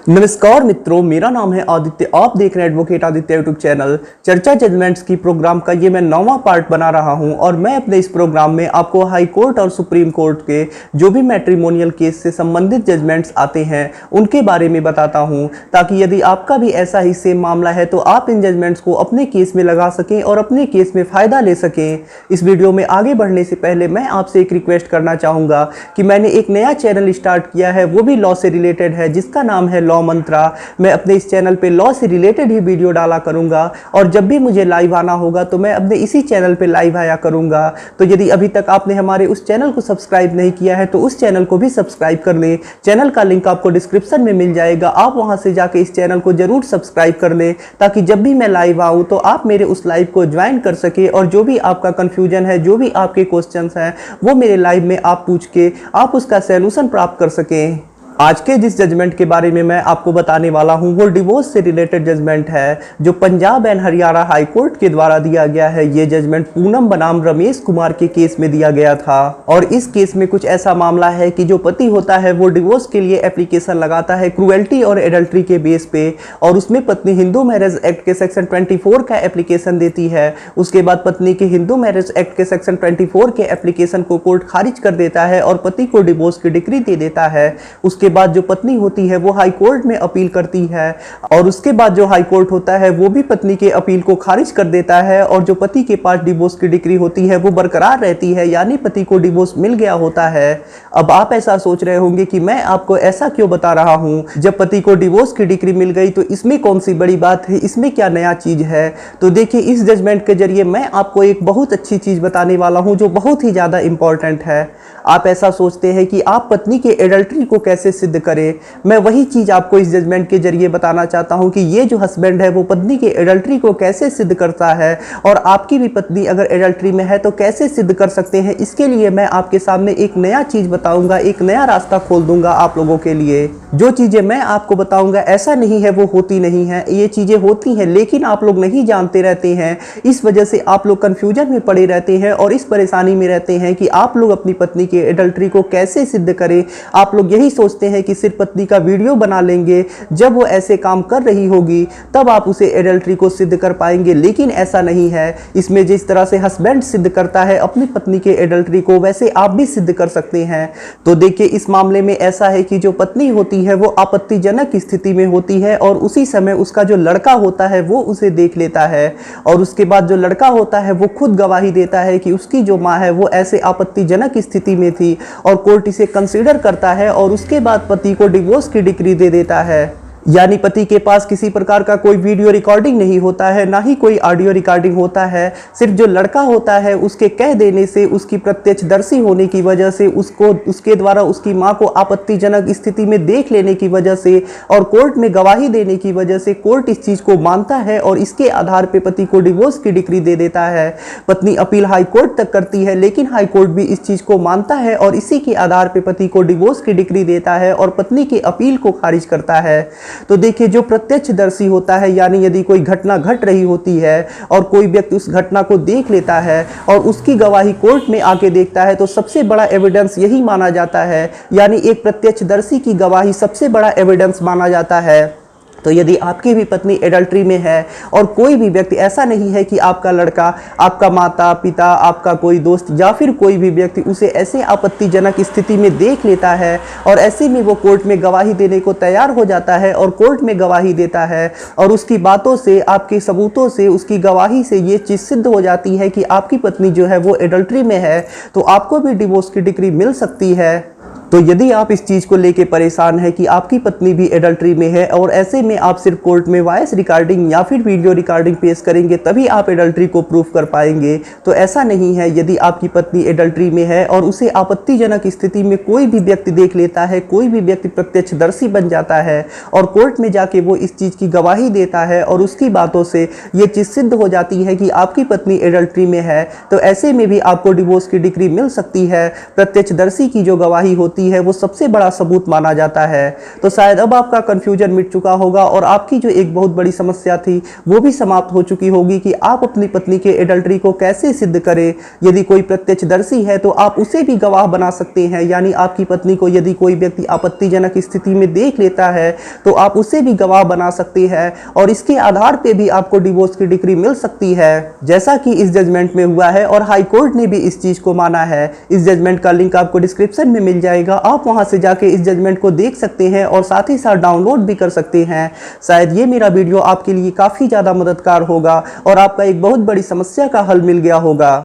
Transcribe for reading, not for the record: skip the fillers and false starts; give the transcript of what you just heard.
नमस्कार मित्रों, मेरा नाम है आदित्य। आप देख रहे हैं एडवोकेट आदित्य यूट्यूब चैनल। चर्चा जजमेंट्स की प्रोग्राम का ये मैं 9वां पार्ट बना रहा हूं और मैं अपने इस प्रोग्राम में आपको हाई कोर्ट और सुप्रीम कोर्ट के जो भी मैट्रिमोनियल केस से संबंधित जजमेंट्स आते हैं उनके बारे में बताता हूं, ताकि यदि आपका भी ऐसा ही सेम मामला है तो आप इन जजमेंट्स को अपने केस में लगा सकें और अपने केस में फ़ायदा ले सकें। इस वीडियो में आगे बढ़ने से पहले मैं आपसे एक रिक्वेस्ट करना चाहूँगा कि मैंने एक नया चैनल स्टार्ट किया है, वो भी लॉ से रिलेटेड है, जिसका नाम है लॉ मंत्रा। मैं अपने इस चैनल पे लॉ से रिलेटेड ही वीडियो डाला करूंगा और जब भी मुझे लाइव आना होगा तो मैं अपने इसी चैनल पे लाइव आया करूंगा। तो यदि अभी तक आपने हमारे उस चैनल को सब्सक्राइब नहीं किया है तो उस चैनल को भी सब्सक्राइब कर लें। चैनल का लिंक आपको डिस्क्रिप्शन में मिल जाएगा, आप वहां से जाके इस चैनल को जरूर सब्सक्राइब कर लें, ताकि जब भी मैं लाइव आऊँ तो आप मेरे उस लाइव को ज्वाइन कर सके और जो भी आपका कंफ्यूजन है, जो भी आपके क्वेश्चंस हैं, वो मेरे लाइव में आप पूछ के आप उसका सॉल्यूशन प्राप्त कर सकें। आज के जिस जजमेंट के बारे में मैं आपको बताने वाला हूं वो डिवोर्स से रिलेटेड जजमेंट है, जो Punjab and Haryana high court के द्वारा दिया गया है। ये जजमेंट पूनम बनाम रमेश कुमार के केस में दिया गया था और इस केस में कुछ ऐसा मामला है कि जो पति होता है वो डिवोर्स के लिए एप्लीकेशन लगाता है क्रूएल्टी और एडल्ट्री के बेस पे, और उसमें पत्नी हिंदू मैरिज एक्ट के सेक्शन 24 का एप्लीकेशन देती है। उसके बाद पत्नी के हिंदू मैरिज एक्ट के सेक्शन 24 के एप्लीकेशन को कोर्ट खारिज कर देता है और पति को डिवोर्स की डिक्री दे देता है। उसके बाद जो पत्नी होती है वो हाई कोर्ट में अपील करती है और उसके बाद जो हाई कोर्ट होता है वो भी पत्नी के अपील को खारिज कर देता है और जो पति के पास डिवोर्स की डिक्री होती है वो बरकरार रहती है, यानी पति को डिवोर्स मिल गया होता है। अब आप ऐसा सोच रहे होंगे कि मैं आपको ऐसा क्यों बता रहा हूं, जब पति को डिवोर्स की डिक्री मिल गई तो इसमें कौन सी बड़ी बात है, इसमें क्या नया चीज है। तो देखिए, इस जजमेंट के जरिए मैं आपको एक बहुत अच्छी चीज बताने वाला हूं जो बहुत ही ज्यादा इंपॉर्टेंट है। आप ऐसा सोचते हैं कि आप पत्नी के एडल्ट्री को कैसे सिद्ध करें, मैं वही चीज आपको इस जजमेंट के जरिए बताना चाहता हूं कि ये जो हस्बैंड है वो पत्नी के एडल्ट्री को कैसे सिद्ध करता है और आपकी भी पत्नी अगर एडल्ट्री में है तो कैसे सिद्ध कर सकते हैं। इसके लिए मैं आपके सामने एक नया चीज बताऊंगा, एक नया रास्ता खोल दूंगा आप लोगों के लिए। जो चीजें मैं आपको बताऊंगा ऐसा नहीं है वो होती नहीं है, ये चीजें होती हैं, लेकिन आप लोग नहीं जानते रहते हैं। इस वजह से आप लोग कंफ्यूजन में पड़े रहते हैं और इस परेशानी में रहते हैं कि आप लोग अपनी पत्नी के एडल्ट्री को कैसे सिद्ध करें। आप लोग यही सोचते हैं कि सिर्फ पत्नी का वीडियो बना लेंगे, जब वो ऐसे काम कर रही होगी तब आप उसे एडल्ट्री को सिद्ध कर पाएंगे, लेकिन ऐसा नहीं है। इसमें जिस तरह से हस्बैंड सिद्ध करता है अपनी पत्नी के एडल्ट्री को, वैसे आप भी सिद्ध कर सकते हैं। तो देखिए, इस मामले में ऐसा है कि जो पत्नी होती है वो आपत्तिजनक स्थिति में होती है और उसी समय उसका जो लड़का होता है वो उसे देख लेता है और उसके बाद जो लड़का होता है वो खुद गवाही देता है कि उसकी जो माँ है वो ऐसे आपत्तिजनक स्थिति में थी और कोर्ट इसे कंसीडर करता है और उसके बाद पति को डिवोर्स की डिक्री दे देता है। यानी पति के पास किसी प्रकार का कोई वीडियो रिकॉर्डिंग नहीं होता है, ना ही कोई ऑडियो रिकॉर्डिंग होता है। सिर्फ जो लड़का होता है उसके कह देने से, उसकी प्रत्यक्षदर्शी होने की वजह से, उसके द्वारा उसकी मां को आपत्तिजनक स्थिति में देख लेने की वजह से और कोर्ट में गवाही देने की वजह से कोर्ट इस चीज को मानता है और इसके आधार पर पति को डिवोर्स की डिक्री दे देता है। पत्नी अपील हाई कोर्ट तक करती है, लेकिन हाई कोर्ट भी इस चीज को मानता है और इसी के आधार पर पति को डिवोर्स की डिक्री देता है और पत्नी के अपील को खारिज करता है। तो देखिए, जो प्रत्यक्षदर्शी होता है, यानी यदि कोई घटना घट रही होती है और कोई व्यक्ति उस घटना को देख लेता है और उसकी गवाही कोर्ट में आके देखता है, तो सबसे बड़ा एविडेंस यही माना जाता है, यानी एक प्रत्यक्षदर्शी की गवाही सबसे बड़ा एविडेंस माना जाता है। तो यदि आपकी भी पत्नी एडल्ट्री में है और कोई भी व्यक्ति, ऐसा नहीं है कि आपका लड़का, आपका माता पिता, आपका कोई दोस्त या फिर कोई भी व्यक्ति उसे ऐसे आपत्तिजनक स्थिति में देख लेता है और ऐसे में वो कोर्ट में गवाही देने को तैयार हो जाता है और कोर्ट में गवाही देता है और उसकी बातों से, आपके सबूतों से, उसकी गवाही से ये चीज़ सिद्ध हो जाती है कि आपकी पत्नी जो है वो एडल्ट्री में है, तो आपको भी डिवोर्स की डिक्री मिल सकती है। तो यदि आप इस चीज़ को लेके परेशान हैं कि आपकी पत्नी भी एडल्ट्री में है और ऐसे में आप सिर्फ कोर्ट में वॉइस रिकॉर्डिंग या फिर वीडियो रिकॉर्डिंग पेश करेंगे तभी आप एडल्ट्री को प्रूफ कर पाएंगे, तो ऐसा नहीं है। यदि आपकी पत्नी एडल्ट्री में है और उसे आपत्तिजनक स्थिति में कोई भी व्यक्ति देख लेता है, कोई भी व्यक्ति प्रत्यक्षदर्शी बन जाता है और कोर्ट में जाके वो इस चीज़ की गवाही देता है और उसकी बातों से ये चीज़ सिद्ध हो जाती है कि आपकी पत्नी एडल्ट्री में है, तो ऐसे में भी आपको डिवोर्स की डिक्री मिल सकती है। प्रत्यक्षदर्शी की जो गवाही होती संपत्ति है वो सबसे बड़ा सबूत माना जाता है। तो शायद अब आपका कंफ्यूजन मिट चुका होगा और आपकी जो एक बहुत बड़ी समस्या थी वो भी समाप्त हो चुकी होगी कि आप अपनी पत्नी के एडल्ट्री को कैसे सिद्ध करें। यदि कोई प्रत्यक्षदर्शी है तो आप उसे भी गवाह बना सकते हैं, यानी आपकी पत्नी को यदि कोई व्यक्ति आपत्तिजनक स्थिति में देख लेता है तो आप उसे भी गवाह बना सकते हैं और इसके आधार पे भी आपको डिवोर्स की डिक्री मिल सकती है, जैसा कि इस जजमेंट में हुआ है और हाई कोर्ट ने भी इस चीज को माना है। इस जजमेंट का लिंक आपको डिस्क्रिप्शन में मिल जाएगा, आप वहां से जाके इस जजमेंट को देख सकते हैं और साथ ही साथ डाउनलोड भी कर सकते हैं। शायद ये मेरा वीडियो आपके लिए काफी ज्यादा मददगार होगा और आपका एक बहुत बड़ी समस्या का हल मिल गया होगा।